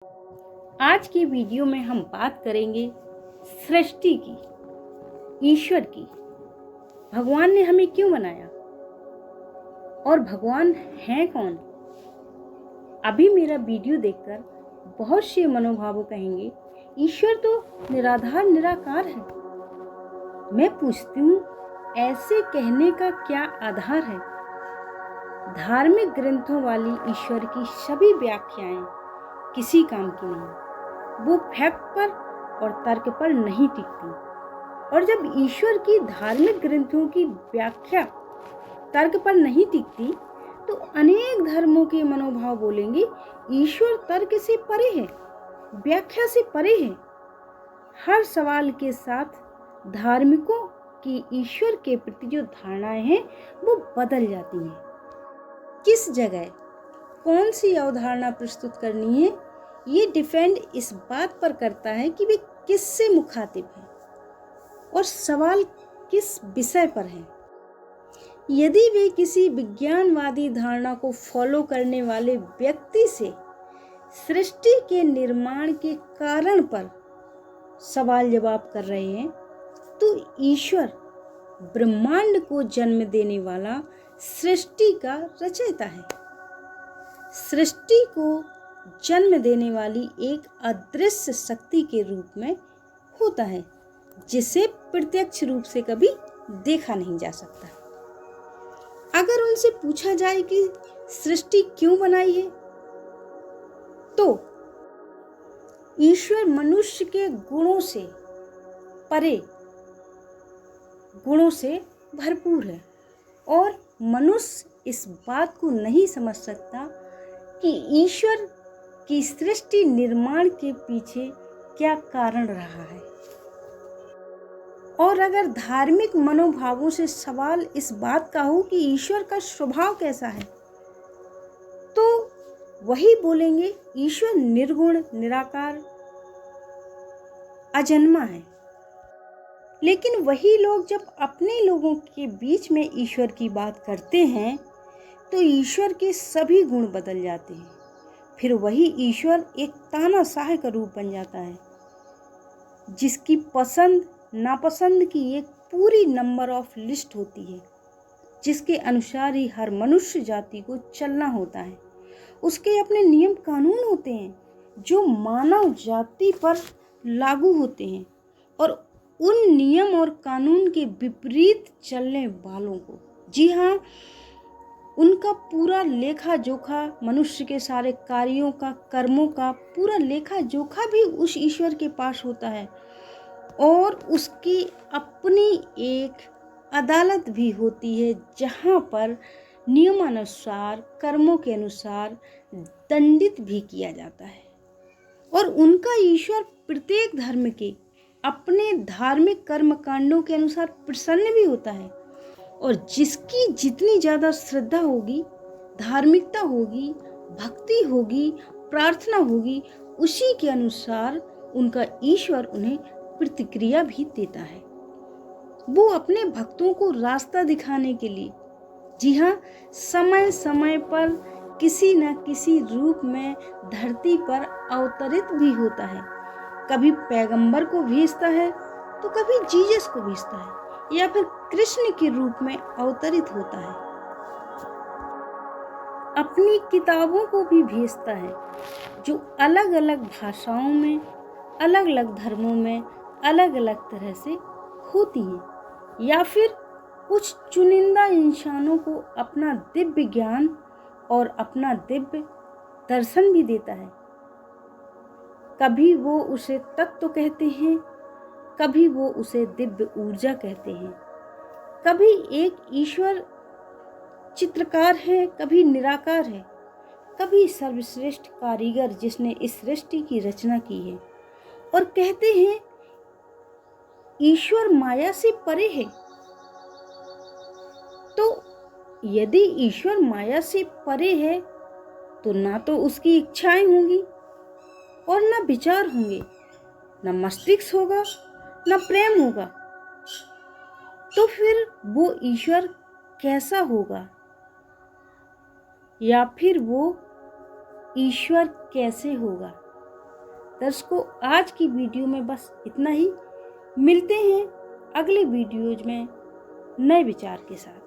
आज की वीडियो में हम बात करेंगे सृष्टि की, ईश्वर की। भगवान ने हमें क्यों बनाया और भगवान हैं कौन? अभी मेरा वीडियो देखकर बहुत से मनोभावों कहेंगे ईश्वर तो निराधार निराकार है। मैं पूछती हूँ, ऐसे कहने का क्या आधार है? धार्मिक ग्रंथों वाली ईश्वर की सभी व्याख्याएं किसी काम की नहीं। वो फैक्ट पर और तर्क पर नहीं टिकती। और जब ईश्वर की धार्मिक ग्रंथों की व्याख्या तर्क पर नहीं टिकती तो अनेक धर्मों के मनोभाव बोलेंगे ईश्वर तर्क से परे है, व्याख्या से परे है। हर सवाल के साथ धार्मिकों की ईश्वर के प्रति जो धारणाएं हैं वो बदल जाती हैं। किस जगह कौन सी अवधारणा प्रस्तुत करनी है ये डिपेंड इस बात पर करता है कि वे किससे मुखातिब हैं और सवाल किस विषय पर है। यदि वे किसी विज्ञानवादी धारणा को फॉलो करने वाले व्यक्ति से सृष्टि के निर्माण के कारण पर सवाल जवाब कर रहे हैं तो ईश्वर ब्रह्मांड को जन्म देने वाला सृष्टि का रचयिता है। सृष्टि को जन्म देने वाली एक अदृश्य शक्ति के रूप में होता है जिसे प्रत्यक्ष रूप से कभी देखा नहीं जा सकता। अगर उनसे पूछा जाए कि सृष्टि क्यों बनाई है तो ईश्वर मनुष्य के गुणों से परे, गुणों से भरपूर है और मनुष्य इस बात को नहीं समझ सकता कि ईश्वर की सृष्टि निर्माण के पीछे क्या कारण रहा है। और अगर धार्मिक मनोभावों से सवाल इस बात का हो कि ईश्वर का स्वभाव कैसा है तो वही बोलेंगे ईश्वर निर्गुण निराकार अजन्मा है। लेकिन वही लोग जब अपने लोगों के बीच में ईश्वर की बात करते हैं तो ईश्वर के सभी गुण बदल जाते हैं। फिर वही ईश्वर एक तानाशाह का रूप बन जाता है जिसकी पसंद नापसंद की एक पूरी नंबर ऑफ लिस्ट होती है, जिसके अनुसार ही हर मनुष्य जाति को चलना होता है। उसके अपने नियम कानून होते हैं जो मानव जाति पर लागू होते हैं और उन नियम और कानून के विपरीत चलने वालों को, जी हाँ, उनका पूरा लेखा जोखा, मनुष्य के सारे कार्यों का, कर्मों का पूरा लेखा जोखा भी उस ईश्वर के पास होता है और उसकी अपनी एक अदालत भी होती है जहाँ पर नियमानुसार, कर्मों के अनुसार दंडित भी किया जाता है। और उनका ईश्वर प्रत्येक धर्म के अपने धार्मिक कर्म कांडों के अनुसार प्रसन्न भी होता है और जिसकी जितनी ज़्यादा श्रद्धा होगी, धार्मिकता होगी, भक्ति होगी, प्रार्थना होगी, उसी के अनुसार उनका ईश्वर उन्हें प्रतिक्रिया भी देता है। वो अपने भक्तों को रास्ता दिखाने के लिए, जी हाँ, समय समय पर किसी न किसी रूप में धरती पर अवतरित भी होता है। कभी पैगंबर को भेजता है तो कभी जीसस को भेजता है या फिर कृष्ण के रूप में अवतरित होता है। अपनी किताबों को भी भेजता है जो अलग अलग भाषाओं में, अलग अलग धर्मों में अलग अलग तरह से होती हैं। या फिर कुछ चुनिंदा इंसानों को अपना दिव्य ज्ञान और अपना दिव्य दर्शन भी देता है। कभी वो उसे तत्व कहते हैं, कभी वो उसे दिव्य ऊर्जा कहते हैं। कभी एक ईश्वर चित्रकार है, कभी निराकार है, कभी सर्वश्रेष्ठ कारीगर जिसने इस सृष्टि की रचना की है। और कहते हैं ईश्वर माया से परे है। तो यदि ईश्वर माया से परे है तो ना तो उसकी इच्छाएं होंगी और ना विचार होंगे, ना मस्तिष्क होगा, ना प्रेम होगा। तो फिर वो ईश्वर कैसा होगा या फिर वो ईश्वर कैसे होगा? दर्शकों, आज की वीडियो में बस इतना ही। मिलते हैं अगले वीडियोज में नए विचार के साथ।